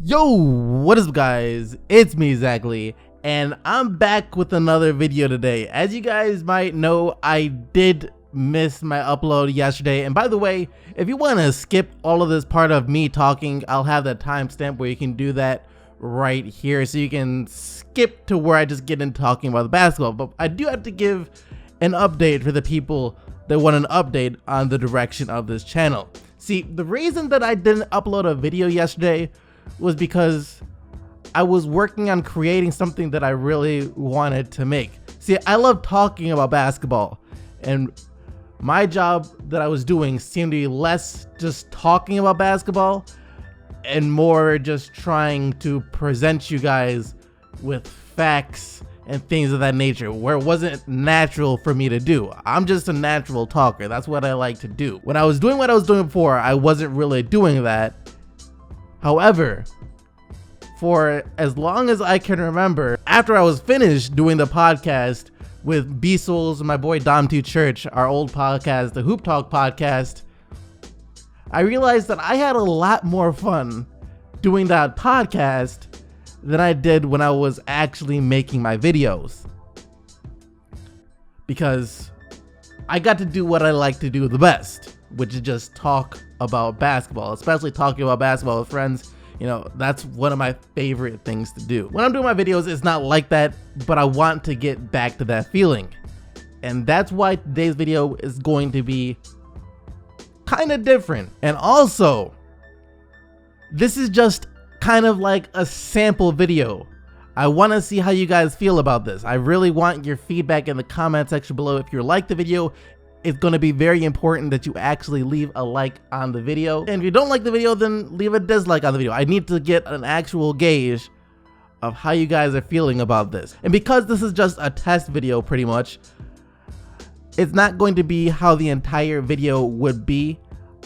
Yo, what is up guys? It's me, Zachary, and I'm back with another video today. As you guys might know, I did miss my upload yesterday, and by the way, if you want to skip all of this part of me talking, I'll have that timestamp where you can do that right here, so you can skip to where I just get into talking about the basketball. But I do have to give an update for the people that want an update on the direction of this channel. See, the reason that I didn't upload a video yesterday was because I was working on creating something that I really wanted to make. See, I love talking about basketball, and my job that I was doing seemed to be less just talking about basketball and more just trying to present you guys with facts and things of that nature, where it wasn't natural for me to do. I'm just a natural talker. That's what I like to do. When I was doing what I was doing before, I wasn't really doing that. However, for as long as I can remember, after I was finished doing the podcast with B-Souls and my boy Dom2 Church, our old podcast, the Hoop Talk podcast, I realized that I had a lot more fun doing that podcast than I did when I was actually making my videos. Because I got to do what I like to do the best, which is just talk about basketball, especially talking about basketball with friends. You know, that's one of my favorite things to do. When I'm doing my videos, it's not like that, but I want to get back to that feeling. And that's why today's video is going to be kind of different. And also, this is just kind of like a sample video. I want to see how you guys feel about this. I really want your feedback in the comment section below. If you like the video, it's going to be very important that you actually leave a like on the video. And if you don't like the video, then leave a dislike on the video. I need to get an actual gauge of how you guys are feeling about this. And because this is just a test video pretty much, it's not going to be how the entire video would be.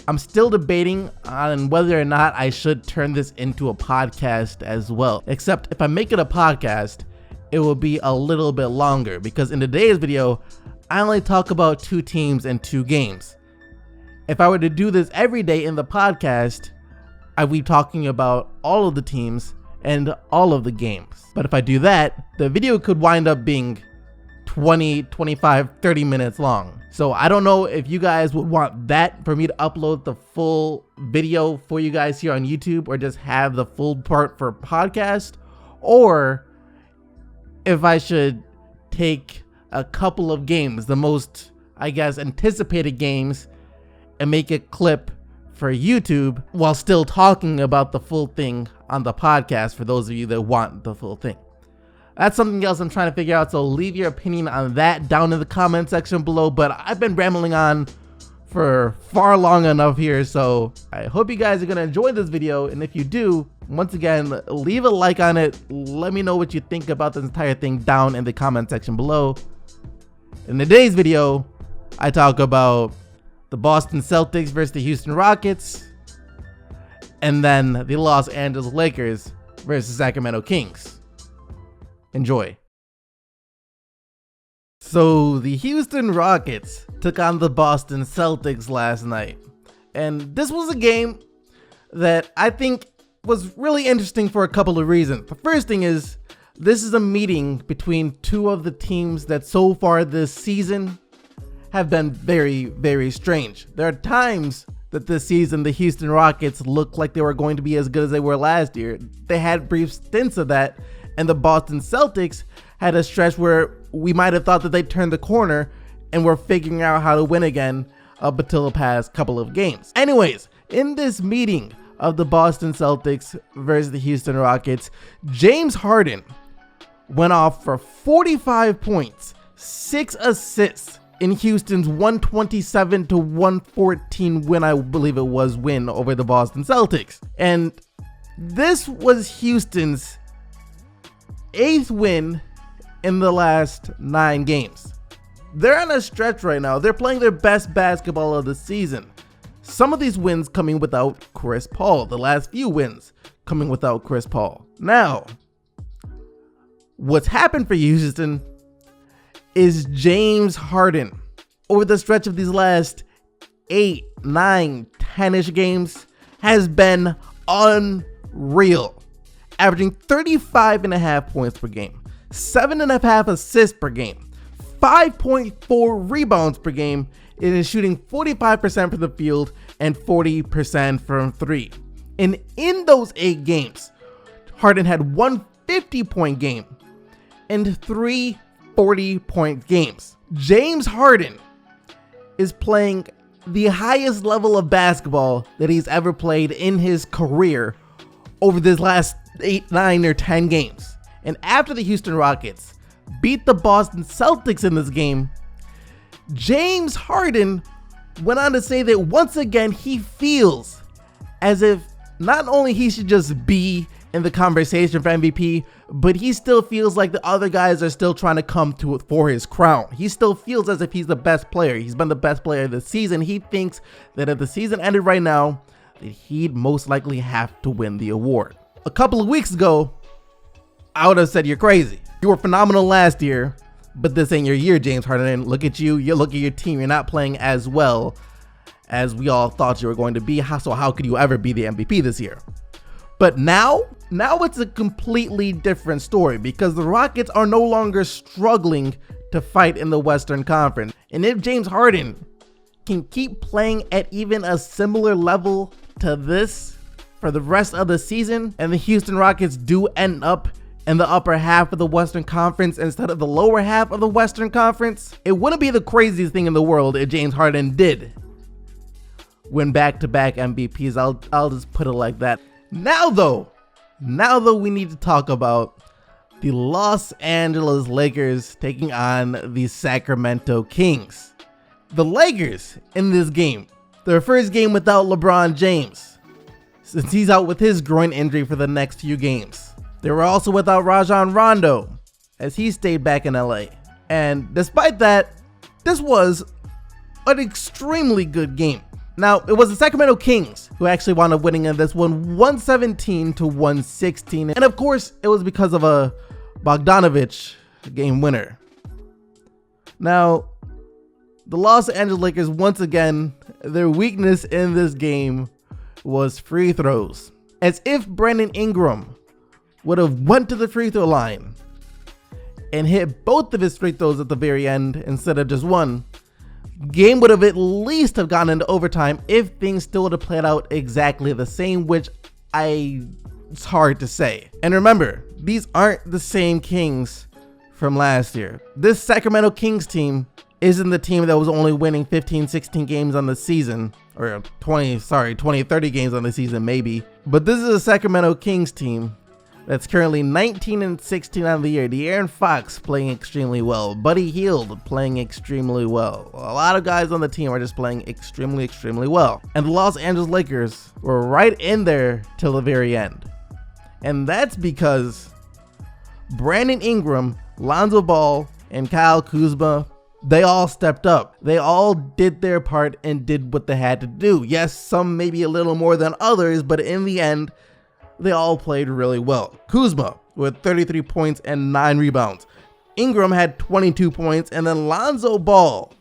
I'm still debating on whether or not I should turn this into a podcast as well. Except if I make it a podcast, it will be a little bit longer, because in today's video, I only talk about 2 teams and 2 games. If I were to do this every day in the podcast, I would be talking about all of the teams and all of the games. But if I do that, the video could wind up being 20, 25, 30 minutes long. So I don't know if you guys would want that for me to upload the full video for you guys here on YouTube, or just have the full part for podcast, or if I should take a couple of games, the most, I guess, anticipated games, and make a clip for YouTube while still talking about the full thing on the podcast for those of you that want the full thing. That's something else I'm trying to figure out, so leave your opinion on that down in the comment section below. But I've been rambling on for far long enough here, so I hope you guys are going to enjoy this video. And if you do, once again, leave a like on it. Let me know what you think about this entire thing down in the comment section below. In today's video, I talk about the Boston Celtics versus the Houston Rockets, and then the Los Angeles Lakers versus Sacramento Kings. Enjoy. So the Houston Rockets took on the Boston Celtics last night, and this was a game that I think was really interesting for a couple of reasons. The first thing is, this is a meeting between 2 of the teams that so far this season have been very, very strange. There are times that this season the Houston Rockets looked like they were going to be as good as they were last year. They had brief stints of that, and the Boston Celtics had a stretch where we might have thought that they turned the corner and were figuring out how to win again up until the past couple of games. Anyways, in this meeting of the Boston Celtics versus the Houston Rockets, James Harden went off for 45 points, 6 assists in Houston's 127-114 win, I believe it was, win over the Boston Celtics. And this was Houston's 8th win in the last 9 games. They're on a stretch right now. They're playing their best basketball of the season. Some of these wins coming without Chris Paul. The last few wins coming without Chris Paul. Now, what's happened for Houston is James Harden, over the stretch of these last 8, 9, 10-ish games, has been unreal. averaging 35.5 points per game, 7.5 assists per game, 5.4 rebounds per game. It is shooting 45% from the field and 40% from three. And in those 8 games, Harden had one 50-point game and 3 40-point games. James Harden is playing the highest level of basketball that he's ever played in his career over this last 8, 9, or 10 games. And after the Houston Rockets beat the Boston Celtics in this game, James Harden went on to say that once again he feels as if not only he should just be in the conversation for MVP, but he still feels like the other guys are still trying to come to it for his crown. He still feels as if he's the best player. He's been the best player this season. He thinks that if the season ended right now, that he'd most likely have to win the award. A couple of weeks ago, I would have said you're crazy. You were phenomenal last year, but this ain't your year, James Harden. And look at you, you look at your team, you're not playing as well as we all thought you were going to be. So how could you ever be the MVP this year? But now it's a completely different story because the Rockets are no longer struggling to fight in the Western Conference. And if James Harden can keep playing at even a similar level to this for the rest of the season, and the Houston Rockets do end up in the upper half of the Western Conference instead of the lower half of the Western Conference, it wouldn't be the craziest thing in the world if James Harden did win back-to-back MVPs. I'll just put it like that. Now though, we need to talk about the Los Angeles Lakers taking on the Sacramento Kings. The Lakers in this game, their first game without LeBron James, since he's out with his groin injury for the next few games. They were also without Rajon Rondo, as he stayed back in LA. And despite that, this was an extremely good game. Now, it was the Sacramento Kings who actually wound up winning in this one, 117-116. And of course, it was because of a Bogdanovich game winner. Now, the Los Angeles Lakers, once again, their weakness in this game was free throws. As if Brandon Ingram would have went to the free throw line and hit both of his free throws at the very end instead of just one, game would have at least have gone into overtime if things still would have played out exactly the same, which it's hard to say. And remember, these aren't the same Kings from last year. This Sacramento Kings team isn't the team that was only winning 15, 16 games on the season, or 20, 30 games on the season maybe. But this is a Sacramento Kings team that's currently 19-16 on the year. De'Aaron Fox playing extremely well. Buddy Hield playing extremely well. A lot of guys on the team are just playing extremely well. And the Los Angeles Lakers were right in there till the very end. And that's because Brandon Ingram, Lonzo Ball, and Kyle Kuzma, they all stepped up. They all did their part and did what they had to do. Yes, some maybe a little more than others, but in the end, they all played really well. Kuzma with 33 points and 9 rebounds. Ingram had 22 points, and then Lonzo Ball,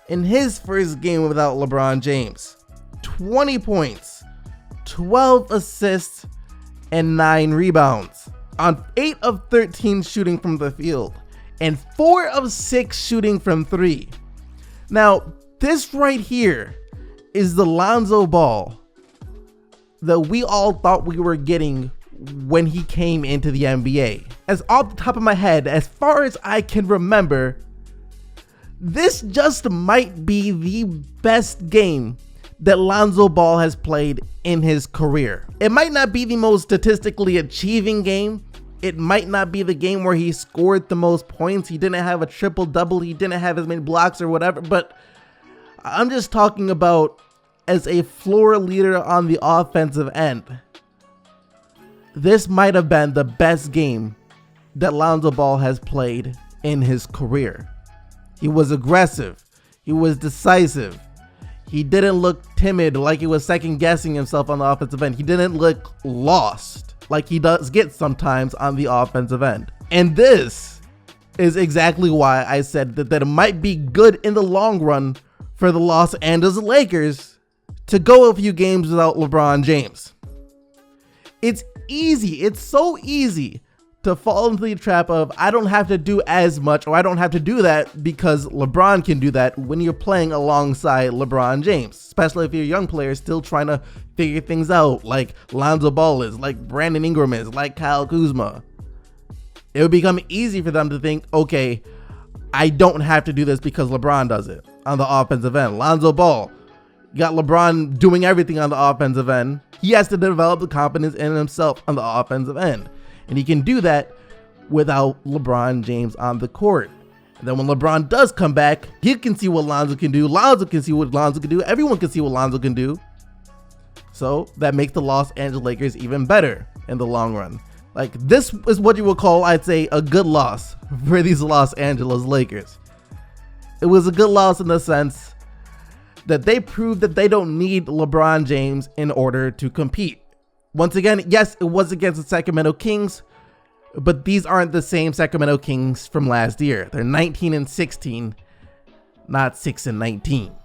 in his first game without LeBron James, 20 points, 12 assists, and 9 rebounds on 8 of 13 shooting from the field and 4 of 6 shooting from 3. Now, this right here is the Lonzo Ball that we all thought we were getting when he came into the NBA. As off the top of my head, as far as I can remember, this just might be the best game that Lonzo Ball has played in his career. It might not be the most statistically achieving game. It might not be the game where he scored the most points. He didn't have a triple-double. He didn't have as many blocks or whatever, but I'm just talking about as a floor leader on the offensive end. This might have been the best game that Lonzo Ball has played in his career. He was aggressive. He was decisive. He didn't look timid like he was second guessing himself on the offensive end. He didn't look lost like he does get sometimes on the offensive end. And this is exactly why I said that it might be good in the long run for the Los Angeles Lakers to go a few games without LeBron James. It's easy. It's so easy to fall into the trap of I don't have to do as much, or I don't have to do that because LeBron can do that when you're playing alongside LeBron James, especially if you're a young player still trying to figure things out, like Lonzo Ball is, like Brandon Ingram is, like Kyle Kuzma. It would become easy for them to think, okay, I don't have to do this because LeBron does it on the offensive end. Lonzo Ball, you got LeBron doing everything on the offensive end. He has to develop the confidence in himself on the offensive end. And he can do that without LeBron James on the court. And then when LeBron does come back, he can see what Lonzo can do. Lonzo can see what Lonzo can do. Everyone can see what Lonzo can do. So that makes the Los Angeles Lakers even better in the long run. Like, this is what you would call, I'd say, a good loss for these Los Angeles Lakers. It was a good loss in the sense that they proved that they don't need LeBron James in order to compete. Once again, yes, it was against the Sacramento Kings, but these aren't the same Sacramento Kings from last year. They're 19-16, not 6-19.